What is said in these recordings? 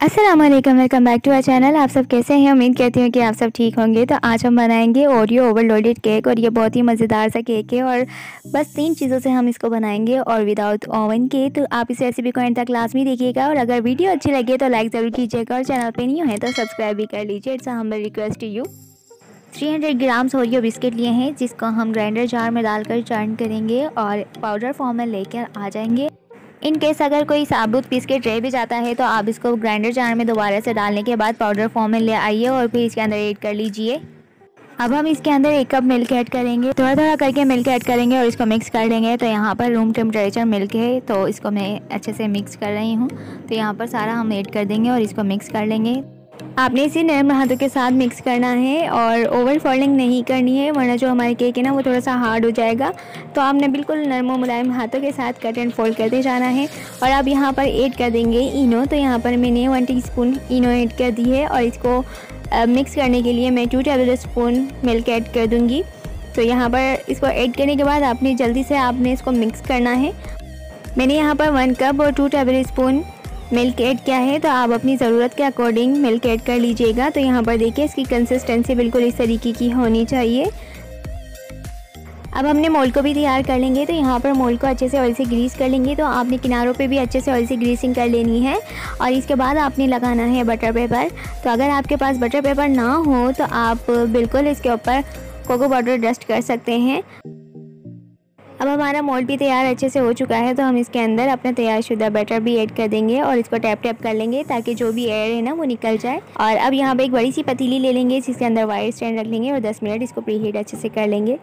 अस्सलाम वालेकुम, welcome back to our channel. आप सब कैसे हैं? उम्मीद करती हूँ कि आप सब ठीक होंगे। तो आज हम बनाएंगे ओरियो ओवरलोडेड केक और ये बहुत ही मज़ेदार सा केक है और बस 3 चीज़ों से हम इसको बनाएंगे और विदाउट ओवन के। तो आप इस रेसिपी को एंड तक लाजमी देखिएगा और अगर वीडियो अच्छी लगे तो लाइक ज़रूर कीजिएगा और चैनल पर न्यू है तो सब्सक्राइब भी कर लीजिए। It's a humble request to you. 300 grams Oreo biscuit लिए हैं जिसको हम ग्राइंडर जार में डालकर चर्न करेंगे और पाउडर फॉर्म में लेकर आ जाएंगे। इन केस अगर कोई साबुत बिस्किट रह भी जाता है तो आप इसको ग्राइंडर जार में दोबारा से डालने के बाद पाउडर फॉर्म में ले आइए और फिर इसके अंदर ऐड कर लीजिए। अब हम इसके अंदर 1 कप मिल्क ऐड करेंगे, थोड़ा थोड़ा करके मिल्क ऐड करेंगे और इसको मिक्स कर लेंगे। तो यहाँ पर रूम टेम्परेचर मिल्क है तो इसको मैं अच्छे से मिक्स कर रही हूँ। तो यहाँ पर सारा हम ऐड कर देंगे और इसको मिक्स कर लेंगे। आपने इसे नरम हाथों के साथ मिक्स करना है और ओवर फोल्डिंग नहीं करनी है, वरना जो हमारे केक है ना वो थोड़ा सा हार्ड हो जाएगा। तो आपने बिल्कुल नरम और मुलायम हाथों के साथ कट एंड फोल्ड करते जाना है। और अब यहाँ पर ऐड कर देंगे इनो। तो यहाँ पर मैंने 1 टीस्पून इनो ऐड कर दी है और इसको मिक्स करने के लिए मैं 2 टेबल स्पून मिल्क ऐड कर दूँगी। तो यहाँ पर इसको ऐड करने के बाद आपने जल्दी से इसको मिक्स करना है। मैंने यहाँ पर 1 कप और 2 टेबल स्पून मिल्क ऐड किया है, तो आप अपनी ज़रूरत के अकॉर्डिंग मिल्क ऐड कर लीजिएगा। तो यहाँ पर देखिए इसकी कंसिस्टेंसी बिल्कुल इस तरीके की होनी चाहिए। अब हमने मोल्ड को भी तैयार कर लेंगे। तो यहाँ पर मोल्ड को अच्छे से ऑयल से ग्रीस कर लेंगे। तो आपने किनारों पे भी अच्छे से ऑयल से ग्रीसिंग कर लेनी है और इसके बाद आपने लगाना है बटर पेपर। तो अगर आपके पास बटर पेपर ना हो तो आप बिल्कुल इसके ऊपर कोको पाउडर डस्ट कर सकते हैं। अब हमारा मोल्ड भी तैयार अच्छे से हो चुका है तो हम इसके अंदर अपना तैयारशुदा बैटर भी ऐड कर देंगे और इसको टैप टैप कर लेंगे ताकि जो भी एयर है ना वो निकल जाए। और अब यहाँ पे एक बड़ी सी पतीली ले लेंगे जिसके अंदर वायर स्टैंड रख लेंगे और 10 मिनट इसको प्री हीट अच्छे से कर लेंगे।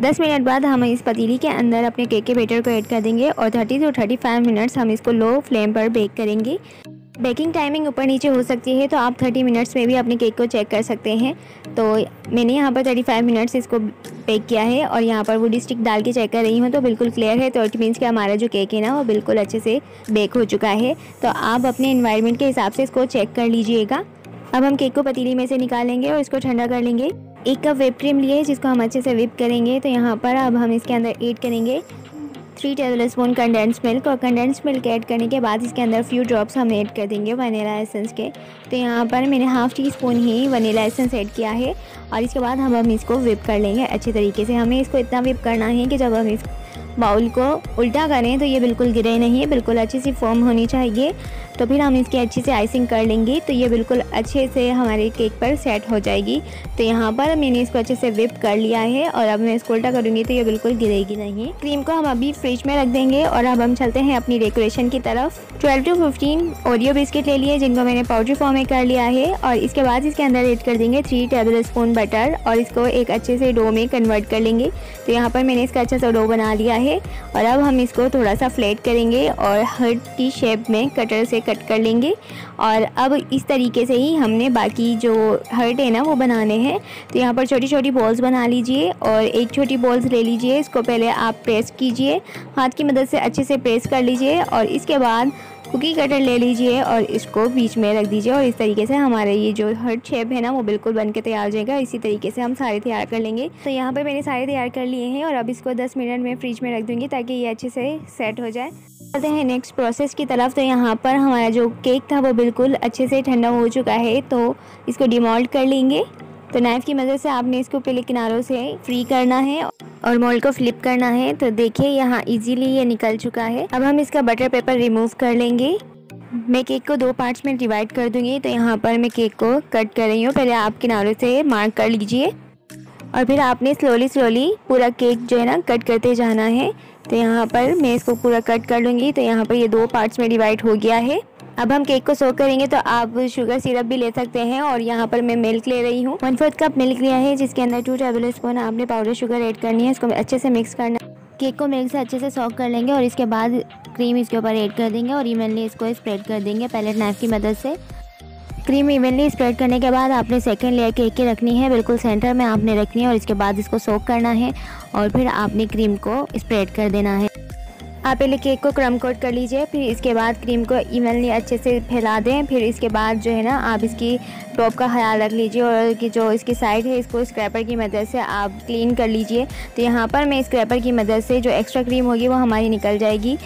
10 मिनट बाद हम इस पतीली के अंदर अपने केक के बैटर को ऐड कर देंगे और 30 से 35 मिनट्स हम इसको लो फ्लेम पर बेक करेंगे। बेकिंग टाइमिंग ऊपर नीचे हो सकती है तो आप 30 मिनट्स में भी अपने केक को चेक कर सकते हैं। तो मैंने यहाँ पर 35 मिनट्स इसको बेक किया है और यहाँ पर वुड स्टिक डाल के चेक कर रही हूँ तो बिल्कुल क्लियर है। तो इट मीन्स कि हमारा जो केक है ना वो बिल्कुल अच्छे से बेक हो चुका है। तो आप अपने एनवायरनमेंट के हिसाब से इसको चेक कर लीजिएगा। अब हम केक को पतीली में से निकालेंगे और इसको ठंडा कर लेंगे। 1 कप व्हिप क्रीम लिए जिसको हम अच्छे से व्हिप करेंगे। तो यहाँ पर अब हम इसके अंदर ऐड करेंगे 3 टेबल स्पून कंडेंस मिल्क और कंडेंस मिल्क ऐड करने के बाद इसके अंदर फ्यू ड्रॉप्स हम ऐड कर देंगे वनीला एसेंस के। तो यहाँ पर मैंने हाफ़ टी स्पून ही वनीला एसेंस ऐड किया है और इसके बाद हम इसको व्हिप कर लेंगे अच्छे तरीके से। हमें इसको इतना व्हिप करना है कि जब हम इस बाउल को उल्टा करें तो ये बिल्कुल गिरे नहीं, बिल्कुल अच्छी सी फॉर्म होनी चाहिए। तो फिर हम इसकी अच्छी से आइसिंग कर लेंगे तो ये बिल्कुल अच्छे से हमारे केक पर सेट हो जाएगी। तो यहाँ पर मैंने इसको अच्छे से व्हिप कर लिया है और अब मैं इसको उल्टा करूँगी तो ये बिल्कुल गिरेगी नहीं। क्रीम को हम अभी फ्रिज में रख देंगे और अब हम चलते हैं अपनी डेकोरेशन की तरफ। 12 से 15 ओरियो बिस्किट ले लिए जिनको मैंने पाउडर फॉर्म में कर लिया है और इसके बाद इसके अंदर ऐड कर देंगे 3 टेबल स्पून बटर और इसको एक अच्छे से डो में कन्वर्ट कर लेंगे। तो यहाँ पर मैंने इसका अच्छा सा डो बना लिया है और अब हम इसको थोड़ा सा फ्लैट करेंगे और हार्ट की शेप में कटर से कट कर लेंगे। और अब इस तरीके से ही हमने बाकी जो हार्ट है ना वो बनाने हैं। तो यहाँ पर छोटी छोटी बॉल्स बना लीजिए और एक छोटी बॉल्स ले लीजिए। इसको पहले आप प्रेस कीजिए, हाथ की मदद से अच्छे से प्रेस कर लीजिए और इसके बाद कुकी कटर ले लीजिए और इसको बीच में रख दीजिए और इस तरीके से हमारे ये जो हार्ट शेप है ना वो बिल्कुल बन के तैयार हो जाएगा। इसी तरीके से हम सारे तैयार कर लेंगे। तो यहाँ पर मैंने सारे तैयार कर लिए हैं और अब इसको 10 मिनट में फ्रिज में रख दूँगी ताकि ये अच्छे से सेट हो जाए। चलते हैं नेक्स्ट प्रोसेस की तरफ। तो यहाँ पर हमारा जो केक था वो बिल्कुल अच्छे से ठंडा हो चुका है तो इसको डिमोल्ड कर लेंगे। तो नाइफ़ की मदद से आपने इसको पहले किनारों से फ्री करना है और मोल्ड को फ्लिप करना है। तो देखिए यहाँ इजीली ये निकल चुका है। अब हम इसका बटर पेपर रिमूव कर लेंगे। मैं केक को 2 पार्ट्स में डिवाइड कर दूँगी। तो यहाँ पर मैं केक को कट कर रही हूँ। पहले आप किनारों से मार्क कर लीजिए और फिर आपने स्लोली पूरा केक जो है ना कट करते जाना है। तो यहाँ पर मैं इसको पूरा कट कर लूँगी। तो यहाँ पर ये 2 पार्ट्स में डिवाइड हो गया है। अब हम केक को सोक करेंगे तो आप शुगर सिरप भी ले सकते हैं और यहाँ पर मैं मिल्क ले रही हूँ। 1/4 कप मिल्क लिया है जिसके अंदर 2 टेबल स्पून आपने पाउडर शुगर ऐड करनी है। इसको अच्छे से मिक्स करना। केक को मिल्क से अच्छे से सोक कर लेंगे और इसके बाद क्रीम इसके ऊपर ऐड कर देंगे और इवनली इसको स्प्रेड कर देंगे पैलेट नाइफ की मदद से। क्रीम इवनली स्प्रेड करने के बाद आपने सेकंड लेयर केक की रखनी है, बिल्कुल सेंटर में आपने रखनी है और इसके बाद इसको सोक करना है और फिर आपने क्रीम को स्प्रेड कर देना है। आप पहले केक को क्रम कोट कर लीजिए, फिर इसके बाद क्रीम को इवनली अच्छे से फैला दें। फिर इसके बाद जो है ना आप इसकी टॉप का ख्याल रख लीजिए और कि जो इसकी साइड है इसको स्क्रैपर की मदद से आप क्लीन कर लीजिए। तो यहाँ पर मैं स्क्रैपर की मदद से जो एक्स्ट्रा क्रीम होगी वो हमारी निकल जाएगी।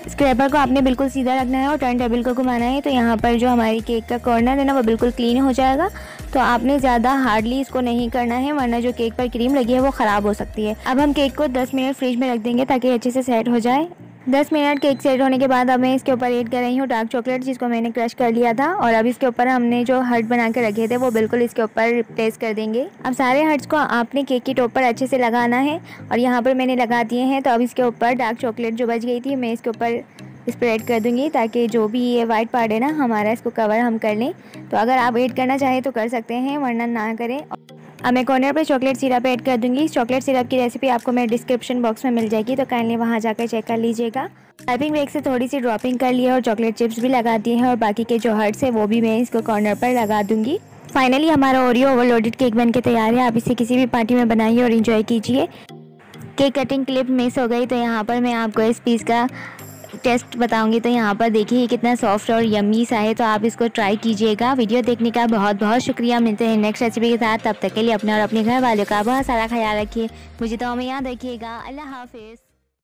स्क्रैपर को आपने बिल्कुल सीधा रखना है और टर्न टेबल को घुमाना है। तो यहाँ पर जो हमारी केक का कॉर्नर है ना वो बिल्कुल क्लीन हो जाएगा। तो आपने ज़्यादा हार्डली इसको नहीं करना है, वरना जो केक पर क्रीम लगी है वो ख़राब हो सकती है। अब हम केक को 10 मिनट फ्रिज में रख देंगे ताकि अच्छे से सेट हो जाए। 10 मिनट केक सेट होने के बाद अब मैं इसके ऊपर ऐड कर रही हूँ डार्क चॉकलेट, जिसको मैंने क्रश कर लिया था। और अब इसके ऊपर हमने जो हर्ट बना के रखे थे वो बिल्कुल इसके ऊपर प्लेस कर देंगे। अब सारे हर्ट्स को आपने केक की टॉप पर अच्छे से लगाना है और यहाँ पर मैंने लगा दिए हैं। तो अब इसके ऊपर डार्क चॉकलेट जो बच गई थी मैं इसके ऊपर स्प्रेड कर दूंगी ताकि जो भी ये वाइट पार्ट है ना हमारा, इसको कवर हम कर लें। तो अगर आप ऐड करना चाहें तो कर सकते हैं, वरना ना करें। अब मैं कॉर्नर पर चॉकलेट सिरप ऐड कर दूंगी। इस चॉकलेट सिरप की रेसिपी आपको मेरे डिस्क्रिप्शन बॉक्स में मिल जाएगी, तो काइंडली वहाँ जाकर चेक कर लीजिएगा। पाइपिंग बैग से थोड़ी सी ड्रॉपिंग कर लिया और चॉकलेट चिप्स भी लगा दिए हैं और बाकी के जो हर्ट्स है वो भी मैं इसको कॉर्नर पर लगा दूंगी। फाइनली हमारा ओरियो ओवरलोडेड केक बन के तैयार है। आप इसे किसी भी पार्टी में बनाइए और इन्जॉय कीजिए। केक कटिंग क्लिप मिस हो गई तो यहाँ पर मैं आपको इस पीस का टेस्ट बताऊंगी। तो यहाँ पर देखिए कितना सॉफ्ट और यम्मी सा है, तो आप इसको ट्राई कीजिएगा। वीडियो देखने का बहुत बहुत शुक्रिया। मिलते हैं नेक्स्ट रेसिपी के साथ, तब तक के लिए अपने और अपने घर वालों का बहुत सारा ख्याल रखिए। मुझे तो हमें याद रखिएगा। अल्लाह हाफिज़।